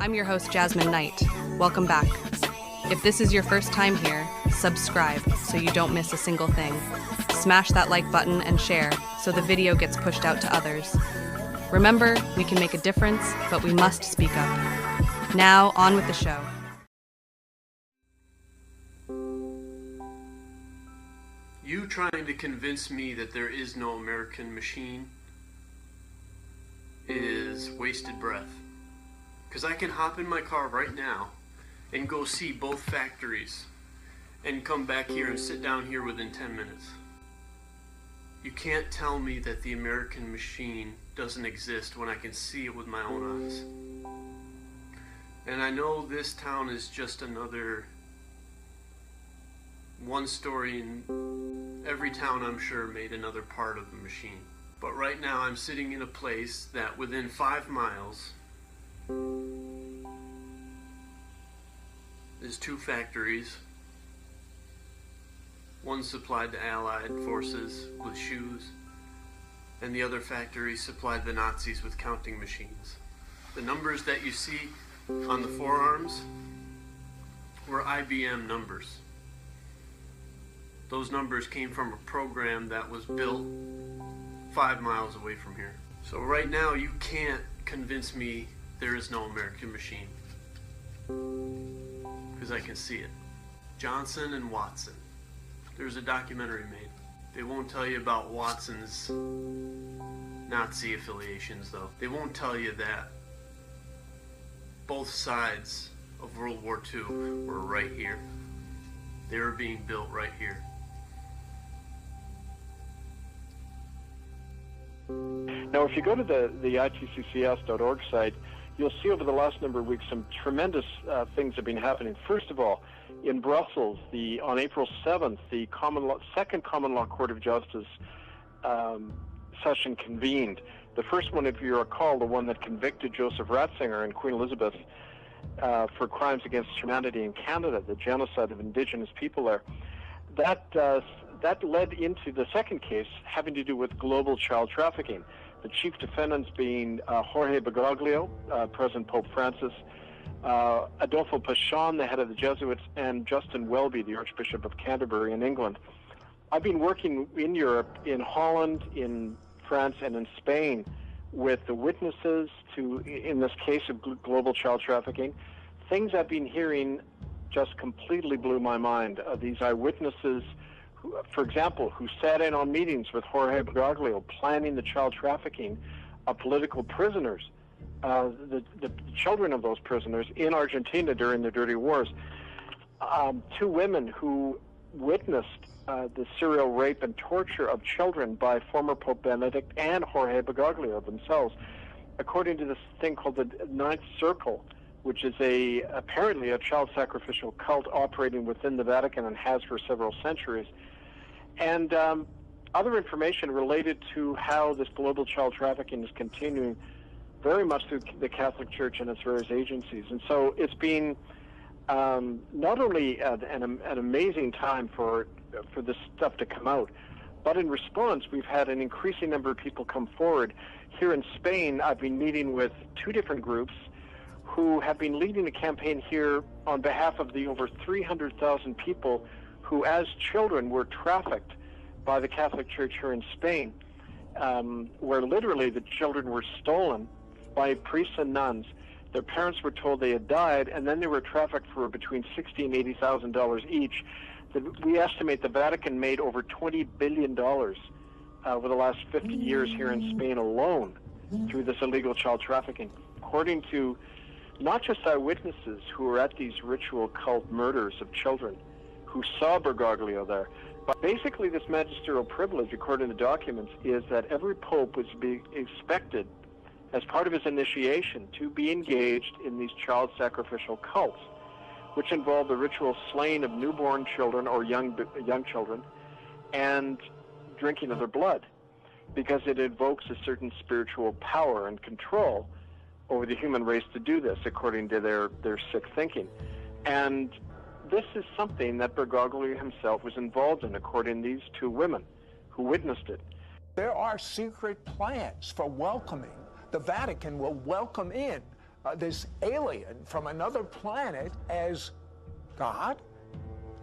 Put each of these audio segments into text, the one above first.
I'm your host, Jasmine Knight. Welcome back. If this is your first time here, subscribe so you don't miss a single thing. Smash that like button and share so the video gets pushed out to others. Remember, we can make a difference, but we must speak up. Now, on with the show. You trying to convince me that there is no American machine is wasted breath. Because I can hop in my car right now and go see both factories and come back here and sit down here within 10 minutes. You can't tell me that the American machine doesn't exist when I can see it with my own eyes. And I know this town is just another one story, and every town I'm sure made another part of the machine. But right now I'm sitting in a place that within 5 miles there's 2 factories. One supplied the Allied forces with shoes, and the other factory supplied the Nazis with counting machines. The numbers that you see on the forearms were IBM numbers. Those numbers came from a program that was built 5 miles away from here. So right now you can't convince me there is no American machine, because I can see it. Johnson and Watson. There's a documentary made. They won't tell you about Watson's Nazi affiliations though. They won't tell you that both sides of World War II were right here. They were being built right here. Now, if you go to the itccs.org site, you'll see over the last number of weeks some tremendous things have been happening. First of all, in Brussels, on April 7th, the Second Common Law Court of Justice session convened. The first one, if you recall, the one that convicted Joseph Ratzinger and Queen Elizabeth for crimes against humanity in Canada, the genocide of Indigenous people there. That led into the second case having to do with global child trafficking. The chief defendants being Jorge Bergoglio, President Pope Francis, Adolfo Pachon, the head of the Jesuits, and Justin Welby, the Archbishop of Canterbury in England. I've been working in Europe, in Holland, in France, and in Spain with the witnesses in this case of global child trafficking. Things I've been hearing just completely blew my mind. These eyewitnesses, for example, who sat in on meetings with Jorge Bergoglio planning the child trafficking of political prisoners, the children of those prisoners in Argentina during the Dirty Wars. 2 women who witnessed the serial rape and torture of children by former Pope Benedict and Jorge Bergoglio themselves, according to this thing called the Ninth Circle, which is apparently a child sacrificial cult operating within the Vatican and has for several centuries. And other information related to how this global child trafficking is continuing very much through the Catholic Church and its various agencies. And so it's been not only an amazing time for this stuff to come out, but in response, we've had an increasing number of people come forward. Here in Spain, I've been meeting with 2 different groups who have been leading a campaign here on behalf of the over 300,000 people who as children were trafficked by the Catholic Church here in Spain, where literally the children were stolen by priests and nuns. Their parents were told they had died, and then they were trafficked for between $60,000 and $80,000 each. We estimate the Vatican made over $20 billion over the last 50 years here in Spain alone through this illegal child trafficking. According to not just eyewitnesses who were at these ritual cult murders of children, who saw Bergoglio there. But basically this magisterial privilege, according to documents, is that every pope was to be expected, as part of his initiation, to be engaged in these child sacrificial cults, which involve the ritual slaying of newborn children or young children and drinking of their blood, because it evokes a certain spiritual power and control over the human race to do this, according to their sick thinking. And this is something that Bergoglio himself was involved in, according to these 2 women who witnessed it. There are secret plans for welcoming. The Vatican will welcome in this alien from another planet as God?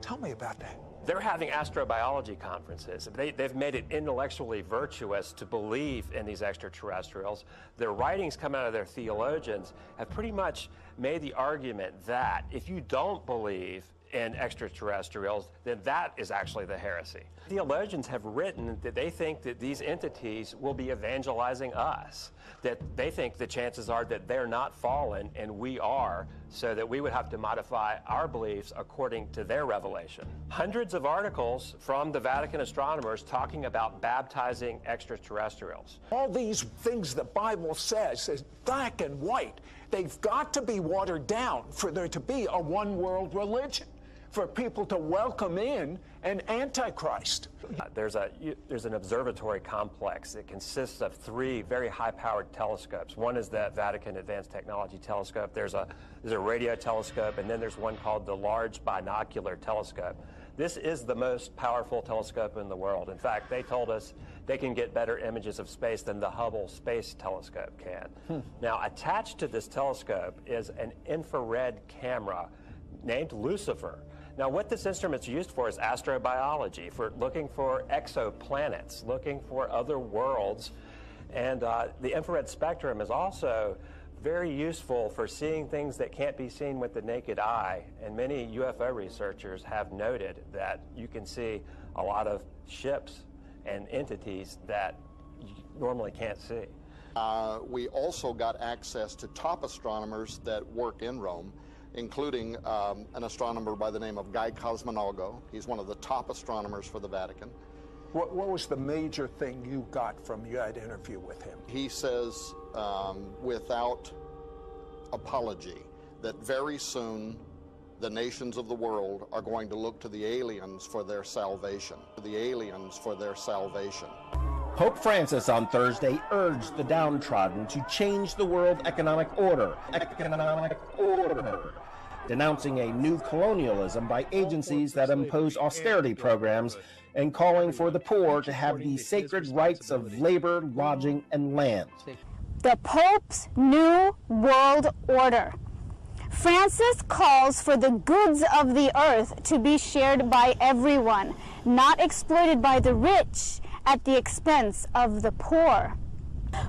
Tell me about that. They're having astrobiology conferences. They've made it intellectually virtuous to believe in these extraterrestrials. Their writings come out of their theologians have pretty much made the argument that if you don't believe in extraterrestrials, then that is actually the heresy. Theologians have written that they think that these entities will be evangelizing us, that they think the chances are that they're not fallen and we are, so that we would have to modify our beliefs according to their revelation. Hundreds of articles from the Vatican astronomers talking about baptizing extraterrestrials. All these things the Bible says is black and white. They've got to be watered down for there to be a one-world religion, for people to welcome in an antichrist. There's an observatory complex that consists of 3 very high-powered telescopes. One is the Vatican Advanced Technology Telescope. There's a radio telescope, and then there's one called the Large Binocular Telescope. This is the most powerful telescope in the world. In fact, they told us they can get better images of space than the Hubble Space Telescope can. Now, attached to this telescope is an infrared camera named Lucifer. Now, what this instrument's used for is astrobiology, for looking for exoplanets, looking for other worlds. And the infrared spectrum is also very useful for seeing things that can't be seen with the naked eye. And many UFO researchers have noted that you can see a lot of ships and entities that you normally can't see. We also got access to top astronomers that work in Rome, including an astronomer by the name of Guy Cosmonago. He's one of the top astronomers for the Vatican. What was the major thing you got from your interview with him? He says, without apology, that very soon the nations of the world are going to look to the aliens for their salvation. The aliens for their salvation. Pope Francis on Thursday urged the downtrodden to change the world economic order, denouncing a new colonialism by agencies that impose austerity programs and calling for the poor to have the sacred rights of labor, lodging, and land. The Pope's New World Order. Francis calls for the goods of the earth to be shared by everyone, not exploited by the rich at the expense of the poor.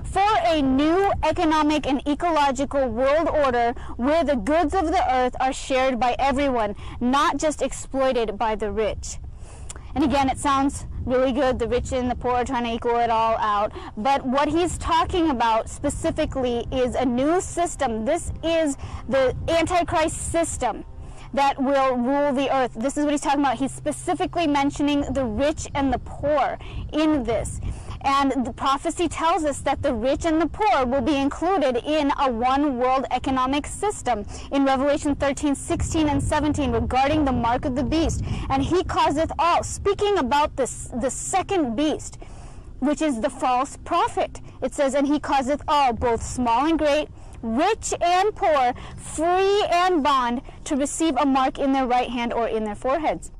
For a new economic and ecological world order where the goods of the earth are shared by everyone, not just exploited by the rich. And again, it sounds really good, the rich and the poor are trying to equal it all out, but what he's talking about specifically is a new system. This is the Antichrist system that will rule the earth. This is what he's talking about. He's specifically mentioning the rich and the poor in this. And the prophecy tells us that the rich and the poor will be included in a one world economic system in Revelation 13, 16, and 17 regarding the mark of the beast. And he causeth all, speaking about the second beast, which is the false prophet. It says, and he causeth all, both small and great, rich and poor, free and bond, to receive a mark in their right hand or in their foreheads.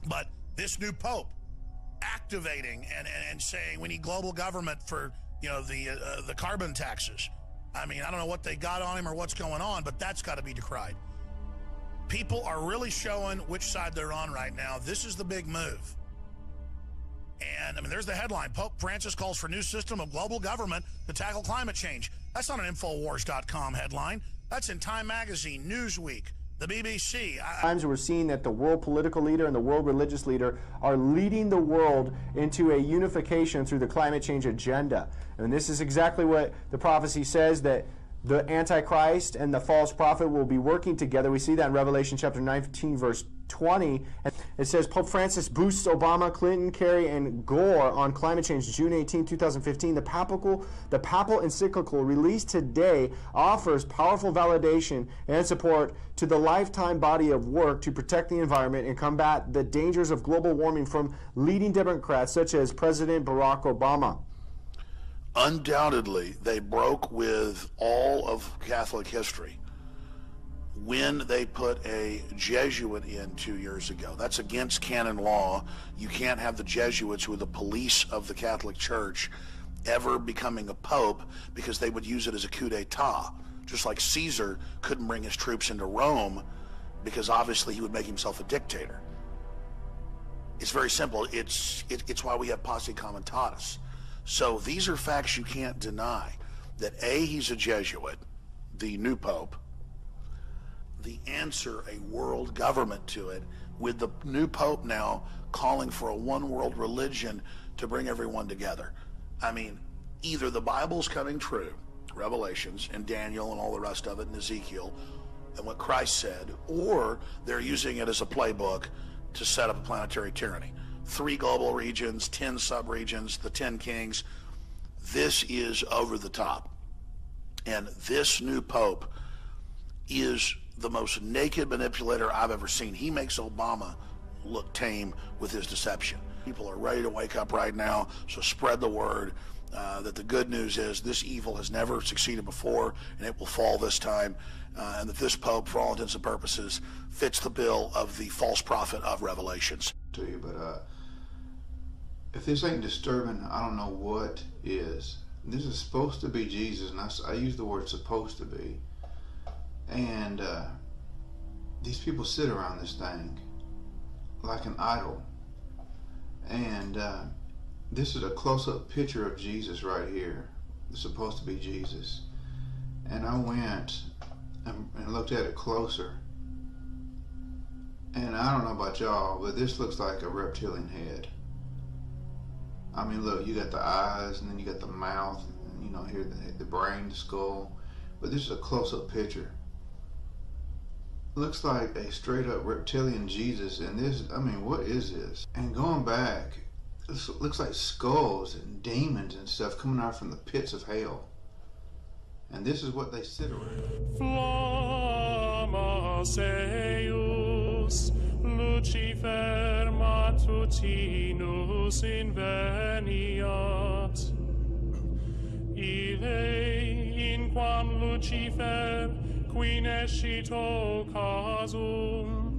But this new pope activating and saying we need global government for, you know, the carbon taxes. I mean, I don't know what they got on him or what's going on, but that's got to be decried. People are really showing which side they're on right now. This is the big move. And I mean, there's the headline: Pope Francis calls for new system of global government to tackle climate change. That's not an Infowars.com headline. That's in Time Magazine, Newsweek, the BBC. Times we're seeing that the world political leader and the world religious leader are leading the world into a unification through the climate change agenda. And this is exactly what the prophecy says, that the Antichrist and the false prophet will be working together. We see that in Revelation chapter 19, verse 20. It says Pope Francis boosts Obama, Clinton, Kerry, and Gore on climate change. June 18, 2015. The papal encyclical released today offers powerful validation and support to the lifetime body of work to protect the environment and combat the dangers of global warming from leading Democrats such as President Barack Obama. Undoubtedly, they broke with all of Catholic history when they put a Jesuit in 2 years ago. That's against canon law. You can't have the Jesuits, who are the police of the Catholic Church, ever becoming a pope, because they would use it as a coup d'etat. Just like Caesar couldn't bring his troops into Rome because obviously he would make himself a dictator. It's very simple. It's why we have posse comitatus. So these are facts you can't deny. That A, he's a Jesuit, the new Pope. The answer, a world government to it, with the new Pope now calling for a one world religion to bring everyone together. I mean, either the Bible's coming true, Revelations and Daniel and all the rest of it, and Ezekiel, and what Christ said, or they're using it as a playbook to set up a planetary tyranny. 3 global regions, 10 sub-regions, the 10 kings. This is over the top. And this new Pope is the most naked manipulator I've ever seen. He makes Obama look tame with his deception. People are ready to wake up right now, so spread the word. That the good news is this evil has never succeeded before, and it will fall this time, and that this Pope, for all intents and purposes, fits the bill of the false prophet of Revelations. To you, but if this ain't disturbing, I don't know what is. This is supposed to be Jesus, and I use the word supposed to be, and these people sit around this thing like an idol, and this is a close-up picture of Jesus right here. It's supposed to be Jesus. And I went and looked at it closer. And I don't know about y'all, but this looks like a reptilian head. I mean, look, you got the eyes, and then you got the mouth, and, you know, here the brain, the skull. But this is a close-up picture. Looks like a straight-up reptilian Jesus. And this, I mean, what is this? And going back, it looks like skulls and demons and stuff coming out from the pits of hell. And this is what they sit around. Flama Seus, Lucifer matutinus inveniat. Ille inquam Lucifer qui nescito casum,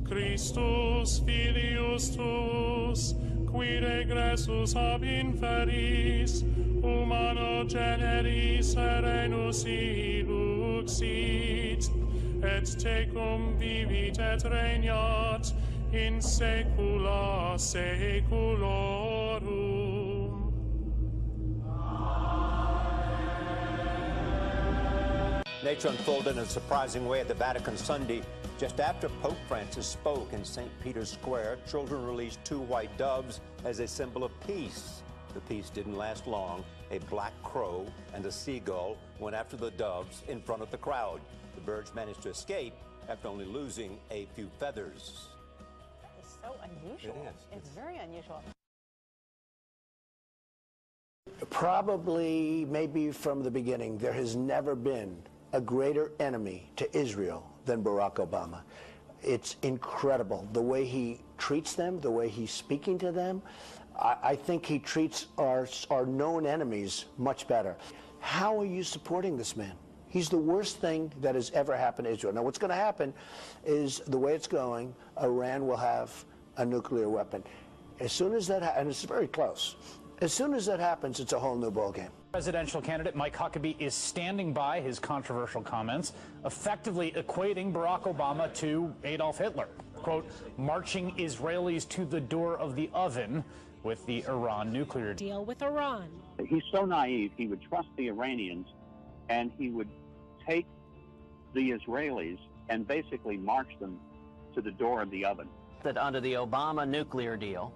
Christus filius tuus, qui regressus ab inferis, humano generis serenus iluxit, et tecum vivit et regnat in saecula saeculorum. Nature unfolded in a surprising way at the Vatican Sunday. Just after Pope Francis spoke in St. Peter's Square, children released 2 white doves as a symbol of peace. The peace didn't last long. A black crow and a seagull went after the doves in front of the crowd. The birds managed to escape after only losing a few feathers. That is so unusual. It is. It's very unusual. Probably, maybe from the beginning, there has never been a greater enemy to Israel than Barack Obama. It's incredible the way he treats them, the way he's speaking to them. I think he treats our known enemies much better. How are you supporting this man? He's the worst thing that has ever happened to Israel. Now, what's going to happen is, the way it's going, Iran will have a nuclear weapon. As soon as that happens, and it's very close, as soon as that happens, it's a whole new ballgame. Presidential candidate Mike Huckabee is standing by his controversial comments, effectively equating Barack Obama to Adolf Hitler. Quote, marching Israelis to the door of the oven with the Iran nuclear deal with Iran. He's so naive, he would trust the Iranians and he would take the Israelis and basically march them to the door of the oven. That under the Obama nuclear deal,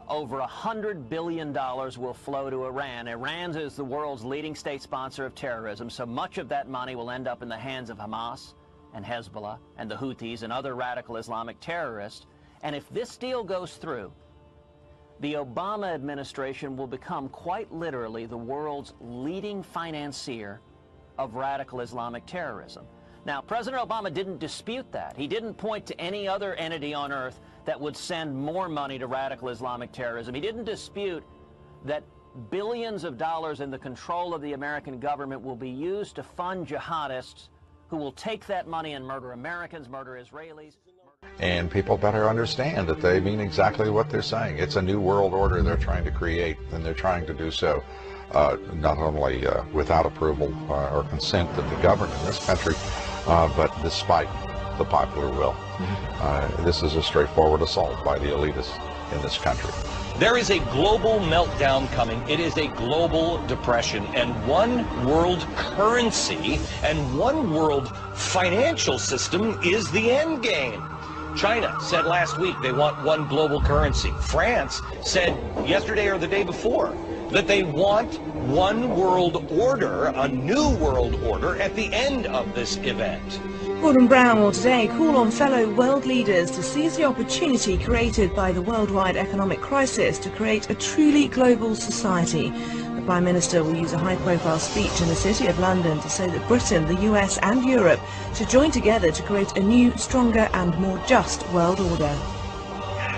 over $100 billion will flow to Iran. Iran is the world's leading state sponsor of terrorism, so much of that money will end up in the hands of Hamas and Hezbollah and the Houthis and other radical Islamic terrorists. And if this deal goes through, the Obama administration will become quite literally the world's leading financier of radical Islamic terrorism. Now, President Obama didn't dispute that. He didn't point to any other entity on earth that would send more money to radical Islamic terrorism. He didn't dispute that billions of dollars in the control of the American government will be used to fund jihadists who will take that money and murder Americans, murder Israelis. And people better understand that they mean exactly what they're saying. It's a new world order they're trying to create, and they're trying to do so not only without approval or consent of the government in this country, but despite the popular will. This is a straightforward assault by the elitists in this country. There is a global meltdown coming. It is a global depression, and one world currency and one world financial system is the end game. China said last week they want one global currency. France said yesterday or the day before that they want one world order, a new world order, at the end of this event. Gordon Brown will today call on fellow world leaders to seize the opportunity created by the worldwide economic crisis to create a truly global society. The Prime Minister will use a high-profile speech in the City of London to say that Britain, the US and Europe should join together to create a new, stronger and more just world order.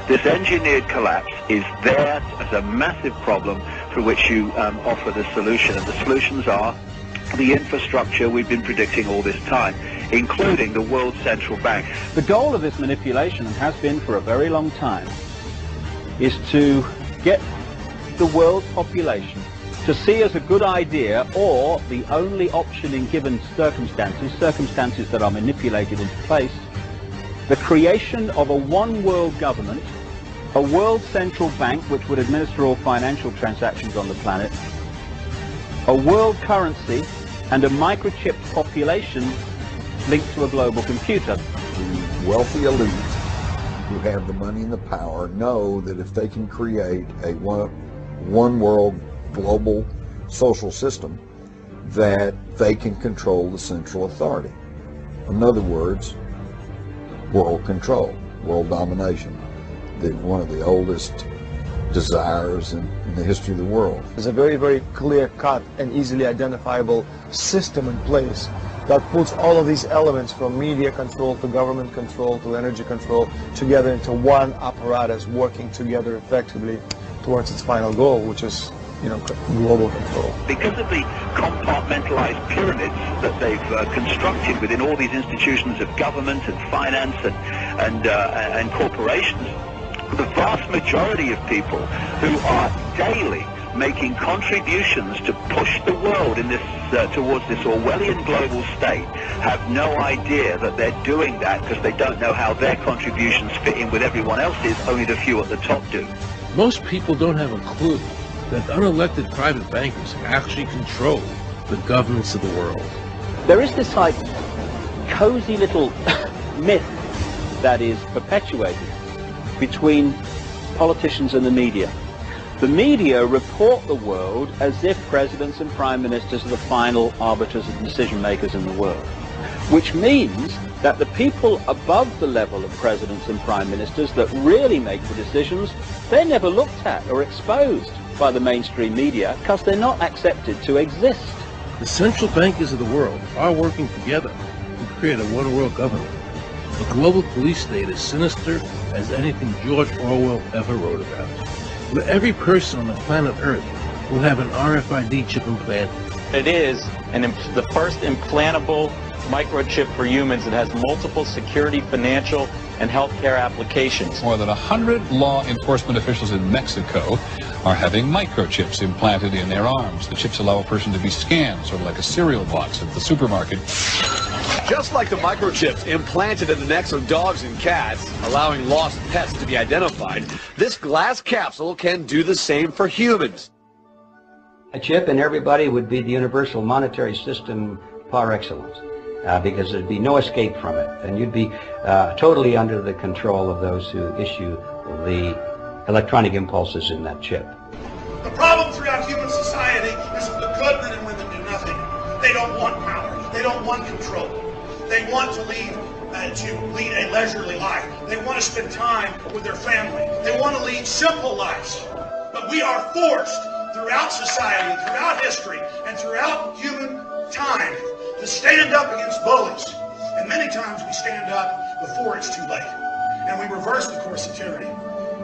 This engineered collapse is there as a massive problem for which you offer the solution, and the solutions are the infrastructure we've been predicting all this time, including the World Central Bank. The goal of this manipulation, and has been for a very long time, is to get the world population to see as a good idea, or the only option in given circumstances that are manipulated into place, the creation of a one world government, a world central bank which would administer all financial transactions on the planet, a world currency, and a microchipped population linked to a global computer. The wealthy elite who have the money and the power know that if they can create a one world global social system, that they can control the central authority. In other words, world control, world domination, one of the oldest desires in the history of the world. There's a very, very clear-cut and easily identifiable system in place that puts all of these elements, from media control to government control to energy control, together into one apparatus working together effectively towards its final goal, which is, global control. Because of the compartmentalized pyramids that they've constructed within all these institutions of government and finance and corporations, the vast majority of people who are daily making contributions to push the world in this towards this Orwellian global state have no idea that they're doing that, because they don't know how their contributions fit in with everyone else's. Only the few at the top do. Most people don't have a clue that unelected private bankers actually control the governments of the world. There is this cozy little myth that is perpetuated between politicians and the media. The media report the world as if presidents and prime ministers are the final arbiters and decision makers in the world, which means that the people above the level of presidents and prime ministers that really make the decisions, they're never looked at or exposed by the mainstream media because they're not accepted to exist. The central bankers of the world are working together to create a one-world government. A global police state as sinister as anything George Orwell ever wrote about, where every person on the planet Earth will have an RFID chip implanted. It is the first implantable microchip for humans that has multiple security, financial, and healthcare applications. More than 100 law enforcement officials in Mexico are having microchips implanted in their arms. The chips allow a person to be scanned, sort of like a cereal box at the supermarket. Just like the microchips implanted in the necks of dogs and cats, allowing lost pets to be identified, this glass capsule can do the same for humans. A chip in everybody would be the universal monetary system par excellence, because there'd be no escape from it, and you'd be totally under the control of those who issue the electronic impulses in that chip. The problem throughout human society is that the good men and women do nothing. They don't want power. They don't want control. They want to lead a leisurely life. They want to spend time with their family. They want to lead simple lives. But we are forced throughout society, throughout history, and throughout human time to stand up against bullies. And many times we stand up before it's too late. And we reverse the course of tyranny.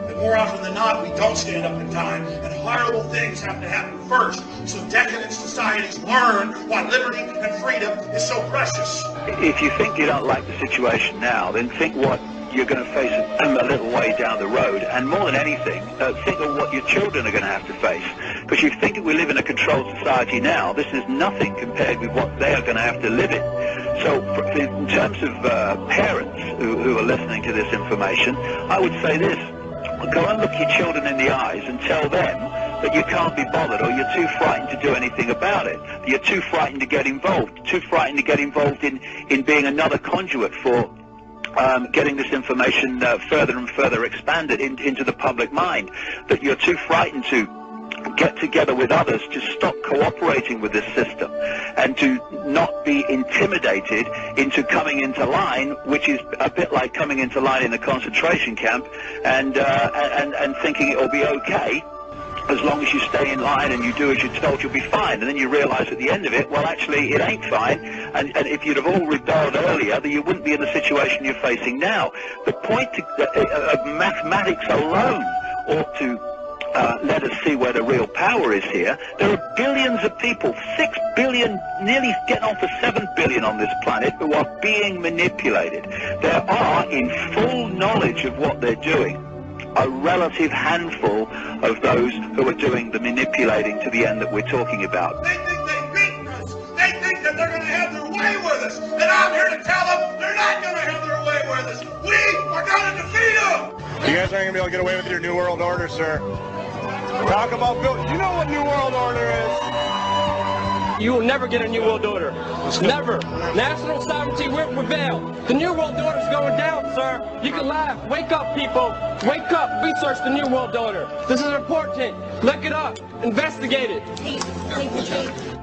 The more often than not, we don't stand up in time, and horrible things have to happen first. So decadent societies learn why liberty and freedom is so precious. If you think you don't like the situation now, then think what you're going to face a little way down the road, and more than anything, think of what your children are going to have to face. Because you think that we live in a controlled society now, this is nothing compared with what they are going to have to live in. So in terms of parents who are listening to this information, I would say this: go and look your children in the eyes and tell them that you can't be bothered, or you're too frightened to do anything about it. You're too frightened to get involved, in being another conduit for getting this information further and further expanded into the public mind, that you're too frightened to get together with others, to stop cooperating with this system, and to not be intimidated into coming into line, which is a bit like coming into line in a concentration camp and thinking it will be okay. As long as you stay in line and you do as you're told, you'll be fine. And then you realise at the end of it, well, actually, it ain't fine. And if you'd have all rebelled earlier, then you wouldn't be in the situation you're facing now. The point of mathematics alone ought to let us see where the real power is here. There are billions of people, 6 billion, nearly getting on for 7 billion on this planet, who are being manipulated. There are, in full knowledge of what they're doing, a relative handful of those who are doing the manipulating to the end that we're talking about. They think they've beaten us. They think that they're going to have their way with us. And I'm here to tell them they're not going to have their way with us. We are going to defeat them. You guys aren't going to be able to get away with your New World Order, sir. Talk about you know what New World Order is. You will never get a New World Order. Never. National sovereignty will prevail. The New World Order is going down, sir. You can laugh. Wake up, people. Wake up. Research the New World Order. This is important. Look it up. Investigate it.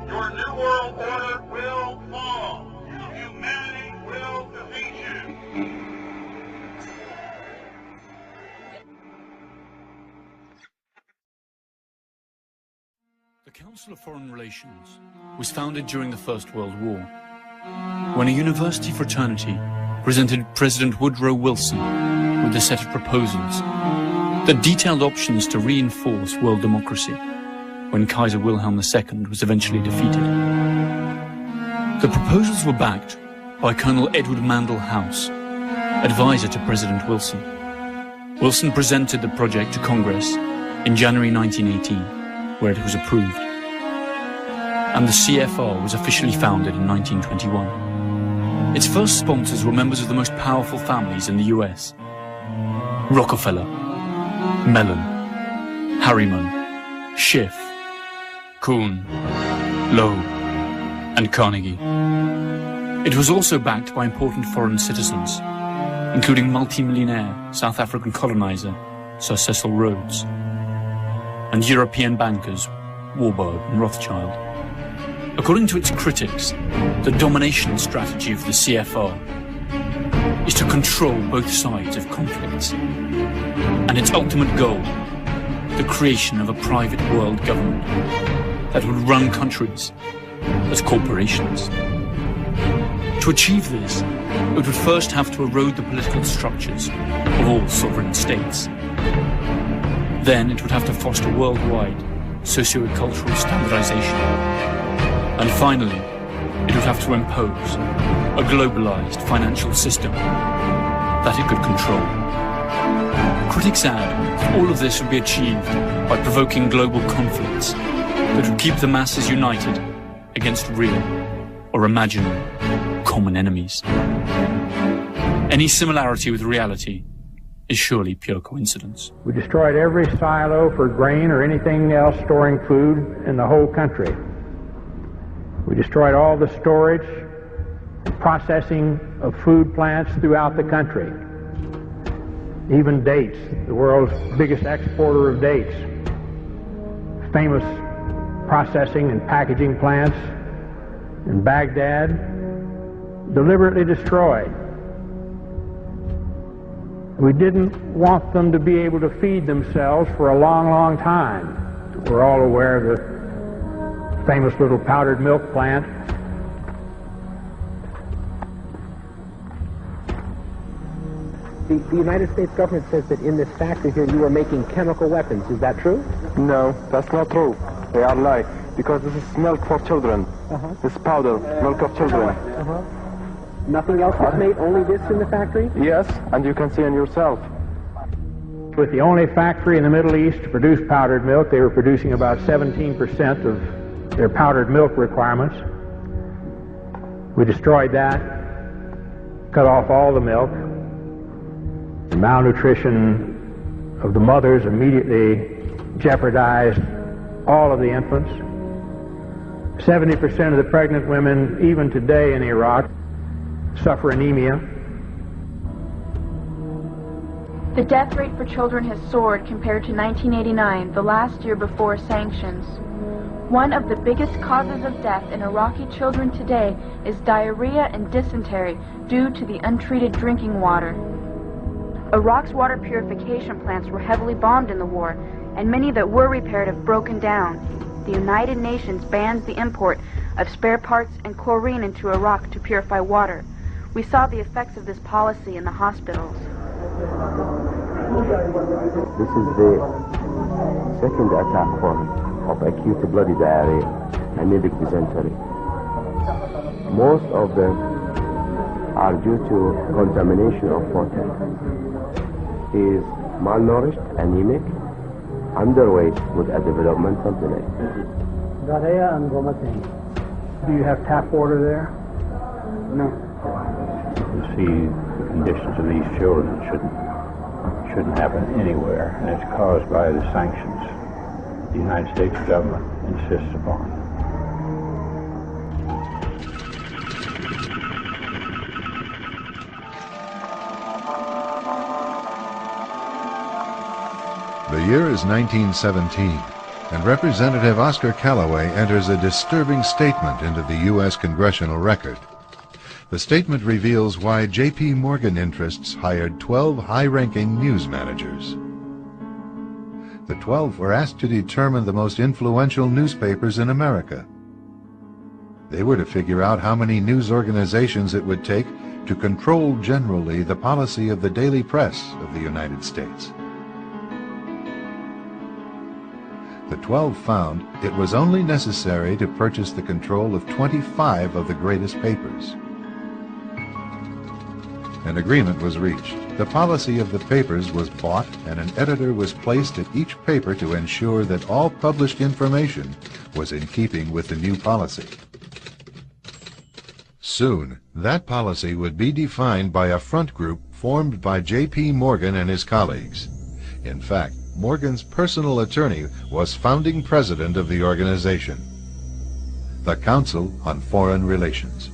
Your New World Order will fall. Humanity will defeat you. The Council of Foreign Relations was founded during the First World War, when a university fraternity presented President Woodrow Wilson with a set of proposals that detailed options to reinforce world democracy when Kaiser Wilhelm II was eventually defeated. The proposals were backed by Colonel Edward Mandell House, advisor to President Wilson. Wilson presented the project to Congress in January 1918, where it was approved. And the CFR was officially founded in 1921. Its first sponsors were members of the most powerful families in the US: Rockefeller, Mellon, Harriman, Schiff, Kuhn, Loeb, and Carnegie. It was also backed by important foreign citizens, including multimillionaire South African colonizer Sir Cecil Rhodes, and European bankers Warburg and Rothschild. According to its critics, the domination strategy of the CFR is to control both sides of conflicts, and its ultimate goal, the creation of a private world government that would run countries as corporations. To achieve this, it would first have to erode the political structures of all sovereign states. Then it would have to foster worldwide socio-cultural standardization. And finally, it would have to impose a globalized financial system that it could control. Critics add that all of this would be achieved by provoking global conflicts that would keep the masses united against real or imaginary common enemies. Any similarity with reality is surely pure coincidence. We destroyed every silo for grain or anything else storing food in the whole country. We destroyed all the storage, processing of food plants throughout the country. Even dates, the world's biggest exporter of dates. Famous processing and packaging plants in Baghdad, deliberately destroyed. We didn't want them to be able to feed themselves for a long, long time. We're all aware of the famous little powdered milk plant. The United States government says that in this factory here you are making chemical weapons. Is that true? No, that's not true. They are lying. Because this is milk for children. This powder, milk of children. Nothing else is made, only this in the factory? Yes, and you can see it yourself. With the only factory in the Middle East to produce powdered milk, they were producing about 17% of their powdered milk requirements. We destroyed that, cut off all the milk. The malnutrition of the mothers immediately jeopardized all of the infants. 70% of the pregnant women, even today in Iraq, suffer anemia. The death rate for children has soared compared to 1989, the last year before sanctions. One of the biggest causes of death in Iraqi children today is diarrhea and dysentery due to the untreated drinking water. Iraq's water purification plants were heavily bombed in the war, and many that were repaired have broken down. The United Nations bans the import of spare parts and chlorine into Iraq to purify water. We saw the effects of this policy in the hospitals. This is the second attack form of acute bloody diarrhea, anemic dysentery. Most of them are due to contamination of water. He is malnourished, anemic, underweight with a developmental delay. Do you have tap water there? No. You see the conditions of these children shouldn't happen anywhere, and it's caused by the sanctions the United States government insists upon. The year is 1917, and Representative Oscar Callaway enters a disturbing statement into the U.S. congressional record. The statement reveals why J.P. Morgan interests hired 12 high-ranking news managers. The 12 were asked to determine the most influential newspapers in America. They were to figure out how many news organizations it would take to control generally the policy of the daily press of the United States. The 12 found it was only necessary to purchase the control of 25 of the greatest papers. An agreement was reached. The policy of the papers was bought, and an editor was placed at each paper to ensure that all published information was in keeping with the new policy. Soon, that policy would be defined by a front group formed by J.P. Morgan and his colleagues. In fact, Morgan's personal attorney was founding president of the organization, the Council on Foreign Relations.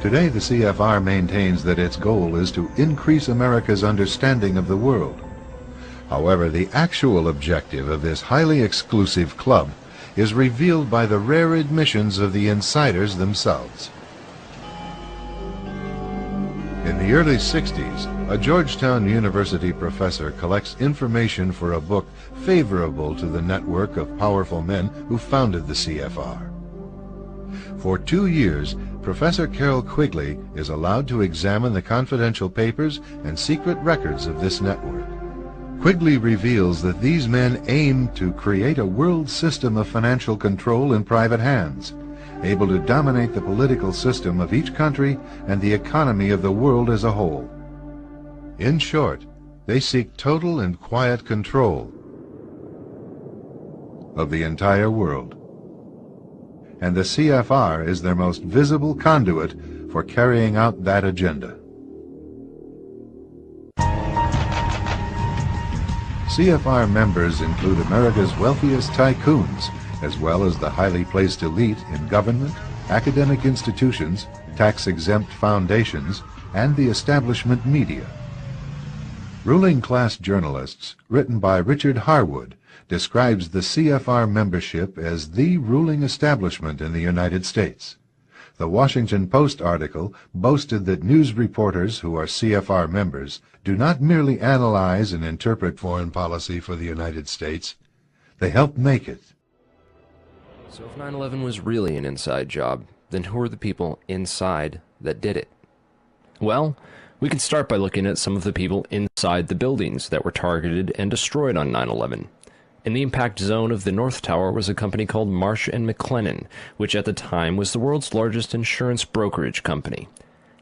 Today, the CFR maintains that its goal is to increase America's understanding of the world. However, the actual objective of this highly exclusive club is revealed by the rare admissions of the insiders themselves. In the early 60s, a Georgetown University professor collects information for a book favorable to the network of powerful men who founded the CFR. For 2 years, Professor Carroll Quigley is allowed to examine the confidential papers and secret records of this network. Quigley reveals that these men aim to create a world system of financial control in private hands, able to dominate the political system of each country and the economy of the world as a whole. In short, they seek total and quiet control of the entire world. And the CFR is their most visible conduit for carrying out that agenda. CFR members include America's wealthiest tycoons, as well as the highly placed elite in government, academic institutions, tax-exempt foundations, and the establishment media. Ruling Class Journalists, written by Richard Harwood, describes the CFR membership as the ruling establishment in the United States. The Washington Post article boasted that news reporters who are CFR members do not merely analyze and interpret foreign policy for the United States, they help make it. So if 9/11 was really an inside job, then who are the people inside that did it? Well, we can start by looking at some of the people inside the buildings that were targeted and destroyed on 9/11. In the impact zone of the North Tower was a company called Marsh & McLennan, which at the time was the world's largest insurance brokerage company.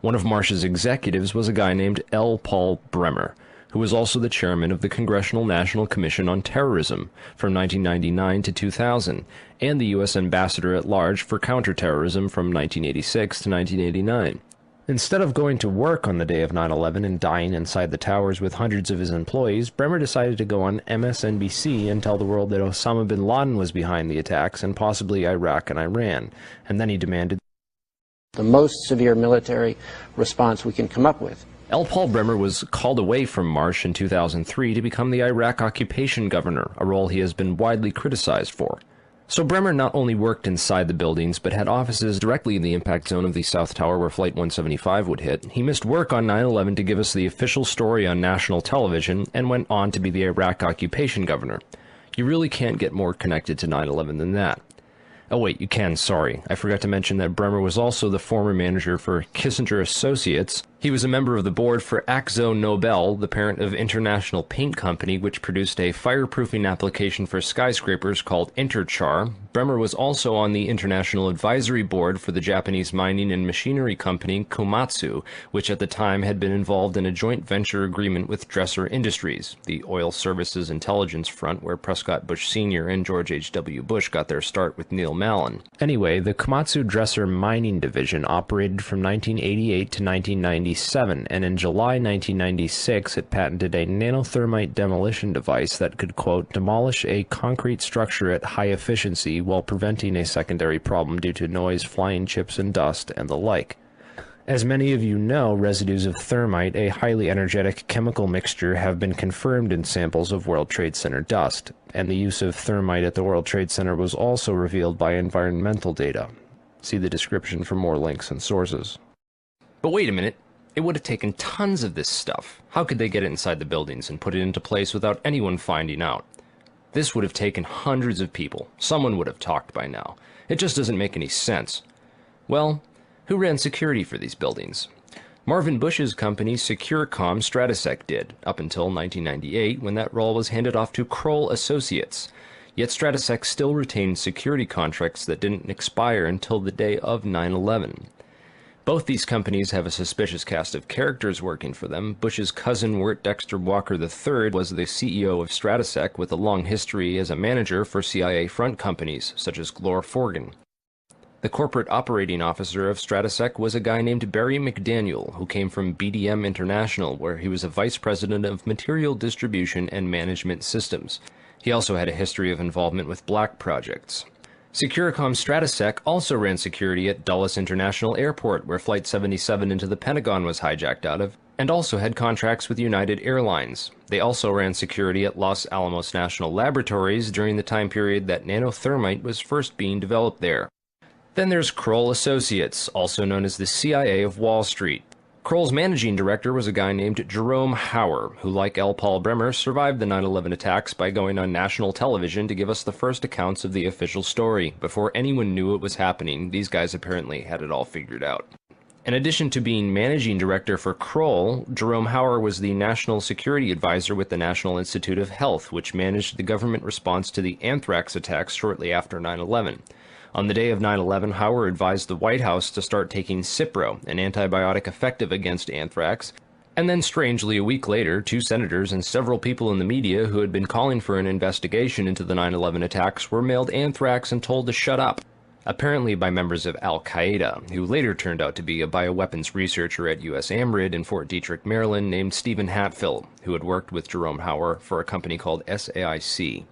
One of Marsh's executives was a guy named L. Paul Bremer, who was also the chairman of the Congressional National Commission on Terrorism from 1999 to 2000, and the U.S. Ambassador at Large for Counterterrorism from 1986 to 1989. Instead of going to work on the day of 9/11 and dying inside the towers with hundreds of his employees, Bremer decided to go on MSNBC and tell the world that Osama bin Laden was behind the attacks and possibly Iraq and Iran, and then he demanded the most severe military response we can come up with. L. Paul Bremer was called away from Marsh in 2003 to become the Iraq occupation governor, a role he has been widely criticized for. So Bremer not only worked inside the buildings, but had offices directly in the impact zone of the South Tower where Flight 175 would hit. He missed work on 9/11 to give us the official story on national television, and went on to be the Iraq occupation governor. You really can't get more connected to 9/11 than that. Oh wait, you can, sorry. I forgot to mention that Bremer was also the former manager for Kissinger Associates. He was a member of the board for Akzo Nobel, the parent of International Paint Company, which produced a fireproofing application for skyscrapers called Interchar. Bremer was also on the International Advisory Board for the Japanese mining and machinery company Komatsu, which at the time had been involved in a joint venture agreement with Dresser Industries, the oil services intelligence front where Prescott Bush Sr. and George H.W. Bush got their start with Neil Mallon. Anyway, the Komatsu Dresser mining division operated from 1988 to 1997, and in July 1996 it patented a nanothermite demolition device that could, quote, demolish a concrete structure at high efficiency while preventing a secondary problem due to noise, flying chips and dust, and the like. As many of you know, residues of thermite, a highly energetic chemical mixture, have been confirmed in samples of World Trade Center dust, and the use of thermite at the World Trade Center was also revealed by environmental data. See the description for more links and sources. But wait a minute. It would have taken tons of this stuff. How could they get it inside the buildings and put it into place without anyone finding out? This would have taken hundreds of people. Someone would have talked by now. It just doesn't make any sense. Well, who ran security for these buildings? Marvin Bush's company Securicom Stratesec did, up until 1998, when that role was handed off to Kroll Associates. Yet Stratesec still retained security contracts that didn't expire until the day of 9/11. Both these companies have a suspicious cast of characters working for them. Bush's cousin, Wirt Dexter Walker III, was the CEO of Stratesec with a long history as a manager for CIA front companies, such as Glor Forgan. The corporate operating officer of Stratesec was a guy named Barry McDaniel, who came from BDM International, where he was a vice president of material distribution and management systems. He also had a history of involvement with black projects. Securicom Stratesec also ran security at Dulles International Airport, where Flight 77 into the Pentagon was hijacked out of, and also had contracts with United Airlines. They also ran security at Los Alamos National Laboratories during the time period that nanothermite was first being developed there. Then there's Kroll Associates, also known as the CIA of Wall Street. Kroll's managing director was a guy named Jerome Hauer, who, like L. Paul Bremer, survived the 9/11 attacks by going on national television to give us the first accounts of the official story. Before anyone knew it was happening, these guys apparently had it all figured out. In addition to being managing director for Kroll, Jerome Hauer was the national security advisor with the National Institute of Health, which managed the government response to the anthrax attacks shortly after 9/11. On the day of 9/11, Hauer advised the White House to start taking Cipro, an antibiotic effective against anthrax, and then strangely a week later, 2 senators and several people in the media who had been calling for an investigation into the 9/11 attacks were mailed anthrax and told to shut up, apparently by members of Al-Qaeda, who later turned out to be a bioweapons researcher at U.S. AMRID in Fort Detrick, Maryland, named Stephen Hatfill, who had worked with Jerome Hauer for a company called SAIC.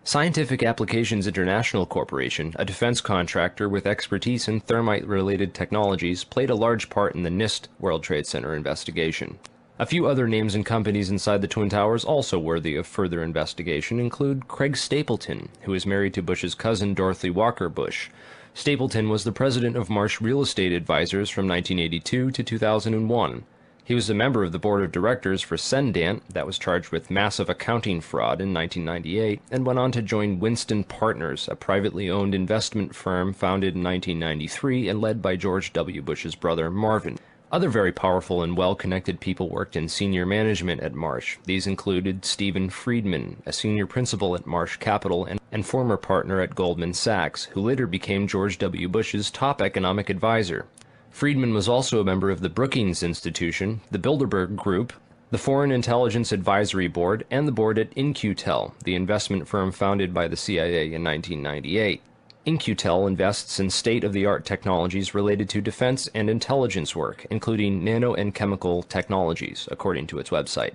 Scientific Applications International Corporation, a defense contractor with expertise in thermite-related technologies, played a large part in the NIST World Trade Center investigation. A few other names and companies inside the Twin Towers also worthy of further investigation include Craig Stapleton, who is married to Bush's cousin Dorothy Walker Bush. Stapleton was the president of Marsh Real Estate Advisors from 1982 to 2001. He was a member of the board of directors for Cendant, that was charged with massive accounting fraud in 1998, and went on to join Winston Partners, a privately owned investment firm founded in 1993 and led by George W. Bush's brother Marvin. Other very powerful and well-connected people worked in senior management at Marsh. These included Stephen Friedman, a senior principal at Marsh Capital and former partner at Goldman Sachs, who later became George W. Bush's top economic advisor. Friedman was also a member of the Brookings Institution, the Bilderberg Group, the Foreign Intelligence Advisory Board, and the board at In-Q-Tel, the investment firm founded by the CIA in 1998. In-Q-Tel invests in state-of-the-art technologies related to defense and intelligence work, including nano and chemical technologies, according to its website.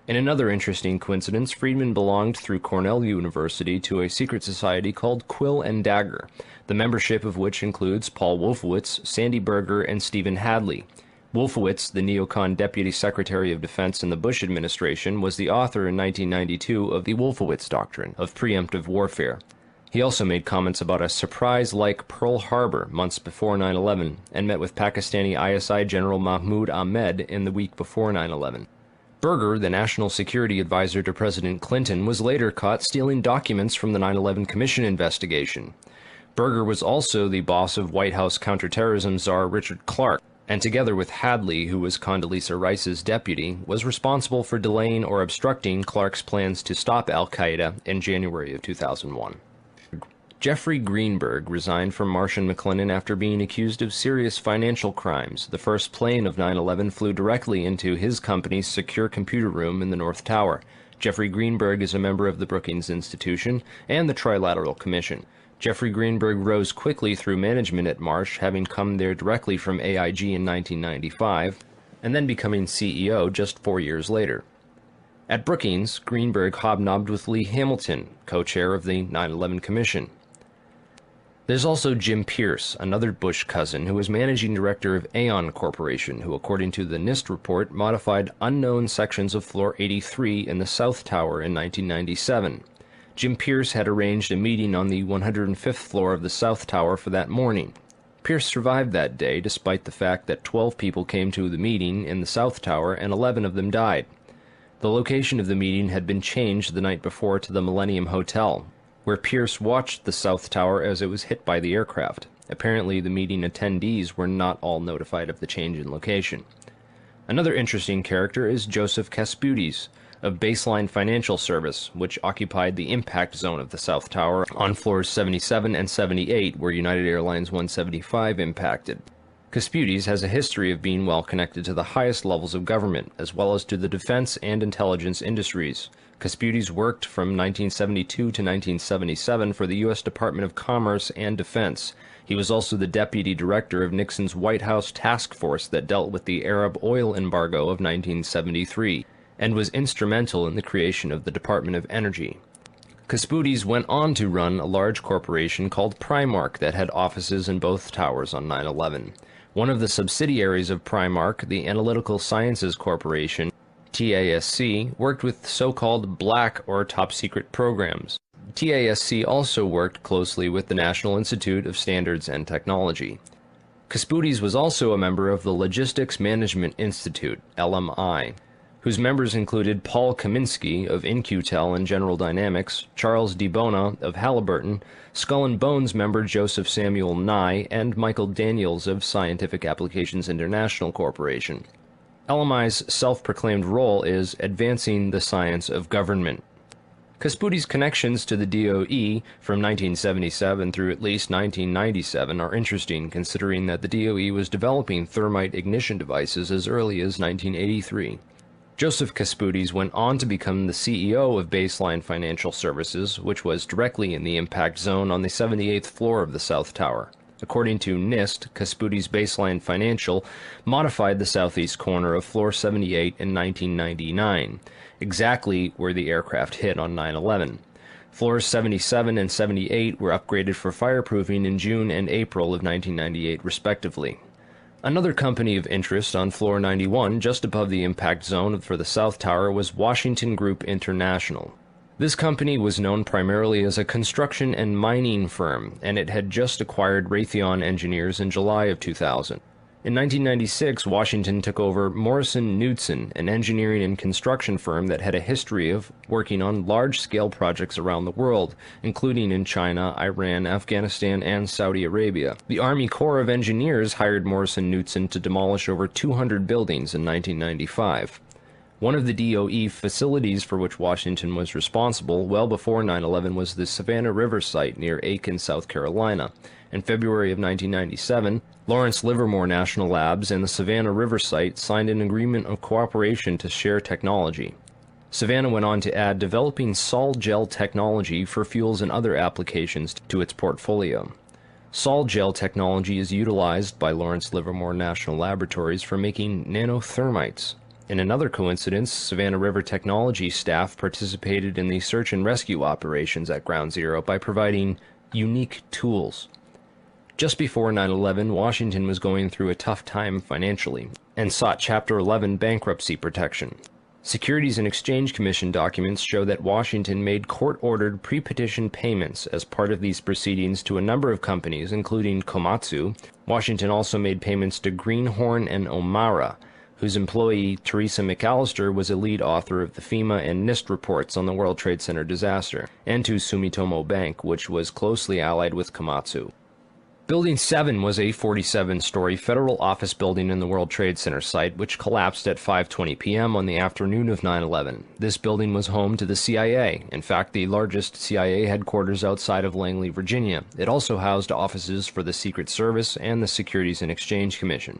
In another interesting coincidence, Friedman belonged through Cornell University to a secret society called Quill and Dagger, the membership of which includes Paul Wolfowitz, Sandy Berger, and Stephen Hadley. Wolfowitz, the neocon Deputy Secretary of Defense in the Bush administration, was the author in 1992 of the Wolfowitz Doctrine of preemptive warfare. He also made comments about a surprise-like Pearl Harbor months before 9/11 and met with Pakistani ISI General Mahmoud Ahmed in the week before 9/11. Berger, the national security advisor to President Clinton, was later caught stealing documents from the 9/11 Commission investigation. Berger was also the boss of White House counterterrorism czar Richard Clarke, and together with Hadley, who was Condoleezza Rice's deputy, was responsible for delaying or obstructing Clarke's plans to stop al-Qaeda in January of 2001. Jeffrey Greenberg resigned from Marsh & McLennan after being accused of serious financial crimes. The first plane of 9/11 flew directly into his company's secure computer room in the North Tower. Jeffrey Greenberg is a member of the Brookings Institution and the Trilateral Commission. Jeffrey Greenberg rose quickly through management at Marsh, having come there directly from AIG in 1995, and then becoming CEO just 4 years later. At Brookings, Greenberg hobnobbed with Lee Hamilton, co-chair of the 9/11 Commission. There's also Jim Pierce, another Bush cousin, who was managing director of Aon Corporation, who, according to the NIST report, modified unknown sections of Floor 83 in the South Tower in 1997. Jim Pierce had arranged a meeting on the 105th floor of the South Tower for that morning. Pierce survived that day, despite the fact that 12 people came to the meeting in the South Tower and 11 of them died. The location of the meeting had been changed the night before to the Millennium Hotel, where Pierce watched the South Tower as it was hit by the aircraft. Apparently, the meeting attendees were not all notified of the change in location. Another interesting character is Joseph Kasputis, of Baseline Financial Service, which occupied the impact zone of the South Tower on floors 77 and 78, where United Airlines 175 impacted. Kasputis has a history of being well connected to the highest levels of government, as well as to the defense and intelligence industries. Kasputis worked from 1972 to 1977 for the U.S. Department of Commerce and Defense. He was also the deputy director of Nixon's White House task force that dealt with the Arab oil embargo of 1973, and was instrumental in the creation of the Department of Energy. Kasputis went on to run a large corporation called Primark that had offices in both towers on 9/11. One of the subsidiaries of Primark, the Analytical Sciences Corporation, TASC, worked with so-called black or top-secret programs. TASC also worked closely with the National Institute of Standards and Technology. Kasputis was also a member of the Logistics Management Institute, LMI, whose members included Paul Kaminsky of In-Q-Tel and General Dynamics, Charles DiBona of Halliburton, Skull and Bones member Joseph Samuel Nye, and Michael Daniels of Scientific Applications International Corporation. LMI's self-proclaimed role is advancing the science of government. Kasputis' connections to the DOE from 1977 through at least 1997 are interesting, considering that the DOE was developing thermite ignition devices as early as 1983. Joseph Kasputis went on to become the CEO of Baseline Financial Services, which was directly in the impact zone on the 78th floor of the South Tower. According to NIST, Kasputis' Baseline Financial modified the southeast corner of Floor 78 in 1999, exactly where the aircraft hit on 9/11. Floors 77 and 78 were upgraded for fireproofing in June and April of 1998, respectively. Another company of interest on Floor 91, just above the impact zone for the South Tower, was Washington Group International. This company was known primarily as a construction and mining firm, and it had just acquired Raytheon Engineers in July of 2000. In 1996, Washington took over Morrison Knudsen, an engineering and construction firm that had a history of working on large-scale projects around the world, including in China, Iran, Afghanistan, and Saudi Arabia. The Army Corps of Engineers hired Morrison Knudsen to demolish over 200 buildings in 1995. One of the DOE facilities for which Washington was responsible well before 9/11 was the Savannah River site near Aiken, South Carolina. In February of 1997, Lawrence Livermore National Labs and the Savannah River site signed an agreement of cooperation to share technology. Savannah went on to add developing sol gel technology for fuels and other applications to its portfolio. Sol gel technology is utilized by Lawrence Livermore National Laboratories for making nanothermites. In another coincidence, Savannah River Technology staff participated in the search and rescue operations at Ground Zero by providing unique tools. Just before 9/11, Washington was going through a tough time financially and sought Chapter 11 bankruptcy protection. Securities and Exchange Commission documents show that Washington made court-ordered pre-petition payments as part of these proceedings to a number of companies, including Komatsu. Washington also made payments to Greenhorn and Omara, whose employee, Teresa McAllister, was a lead author of the FEMA and NIST reports on the World Trade Center disaster, and to Sumitomo Bank, which was closely allied with Komatsu. Building 7 was a 47-story federal office building in the World Trade Center site, which collapsed at 5:20 p.m. on the afternoon of 9/11. This building was home to the CIA, in fact, the largest CIA headquarters outside of Langley, Virginia. It also housed offices for the Secret Service and the Securities and Exchange Commission.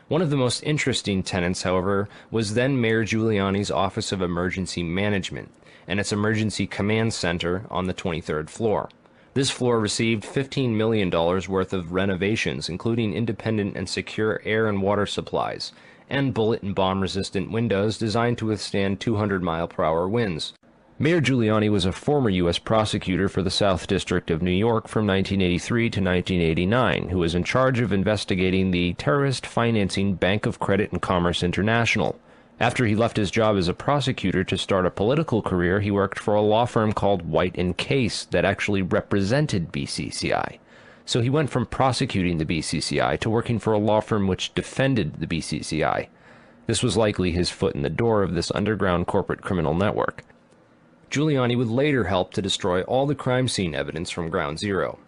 One of the most interesting tenants, however, was then Mayor Giuliani's Office of Emergency Management and its Emergency Command Center on the 23rd floor. This floor received $15 million worth of renovations, including independent and secure air and water supplies, and bullet and bomb-resistant windows designed to withstand 200-mile-per-hour winds. Mayor Giuliani was a former U.S. prosecutor for the South District of New York from 1983 to 1989, who was in charge of investigating the terrorist financing Bank of Credit and Commerce International. After he left his job as a prosecutor to start a political career, he worked for a law firm called White & Case that actually represented BCCI. So he went from prosecuting the BCCI to working for a law firm which defended the BCCI. This was likely his foot in the door of this underground corporate criminal network. Giuliani would later help to destroy all the crime scene evidence from Ground Zero.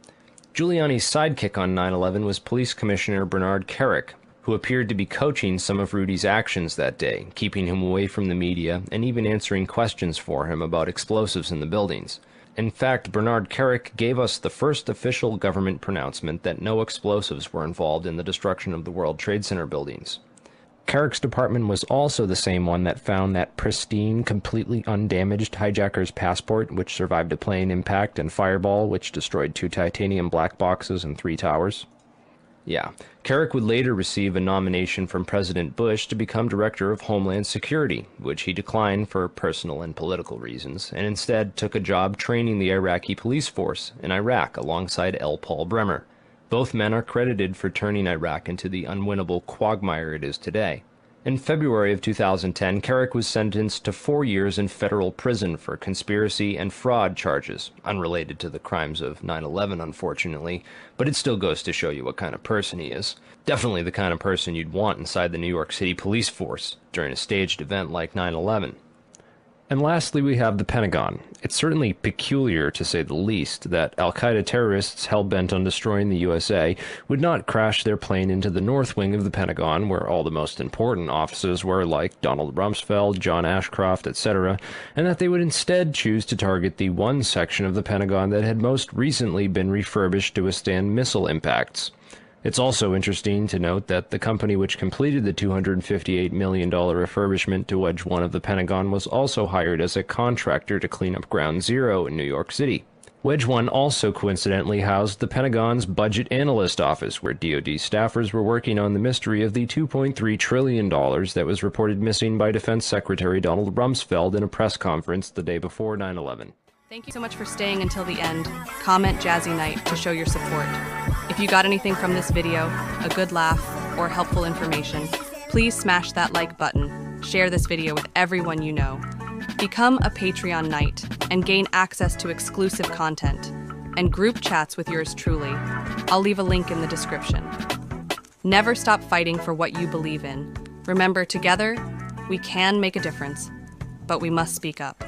Giuliani's sidekick on 9/11 was Police Commissioner Bernard Kerik, who appeared to be coaching some of Rudy's actions that day, keeping him away from the media and even answering questions for him about explosives in the buildings. In fact, Bernard Kerik gave us the first official government pronouncement that no explosives were involved in the destruction of the World Trade Center buildings. Kerik's department was also the same one that found that pristine, completely undamaged hijacker's passport, which survived a plane impact, and Fireball, which destroyed 2 titanium black boxes and 3 towers. Yeah, Kerik would later receive a nomination from President Bush to become Director of Homeland Security, which he declined for personal and political reasons, and instead took a job training the Iraqi police force in Iraq alongside L. Paul Bremer. Both men are credited for turning Iraq into the unwinnable quagmire it is today. In February of 2010, Kerik was sentenced to 4 years in federal prison for conspiracy and fraud charges, unrelated to the crimes of 9/11, unfortunately, but it still goes to show you what kind of person he is. Definitely the kind of person you'd want inside the New York City police force during a staged event like 9/11. And lastly, we have the Pentagon. It's certainly peculiar, to say the least, that al-Qaeda terrorists hell-bent on destroying the USA would not crash their plane into the north wing of the Pentagon, where all the most important offices were, like Donald Rumsfeld, John Ashcroft, etc., and that they would instead choose to target the one section of the Pentagon that had most recently been refurbished to withstand missile impacts. It's also interesting to note that the company which completed the $258 million refurbishment to Wedge 1 of the Pentagon was also hired as a contractor to clean up Ground Zero in New York City. Wedge 1 also coincidentally housed the Pentagon's Budget Analyst Office, where DoD staffers were working on the mystery of the $2.3 trillion that was reported missing by Defense Secretary Donald Rumsfeld in a press conference the day before 9/11. Thank you so much for staying until the end. Comment Jazzy Knight to show your support. If you got anything from this video, a good laugh, or helpful information, please smash that like button, share this video with everyone you know. Become a Patreon Knight and gain access to exclusive content and group chats with yours truly. I'll leave a link in the description. Never stop fighting for what you believe in. Remember, together, we can make a difference, but we must speak up.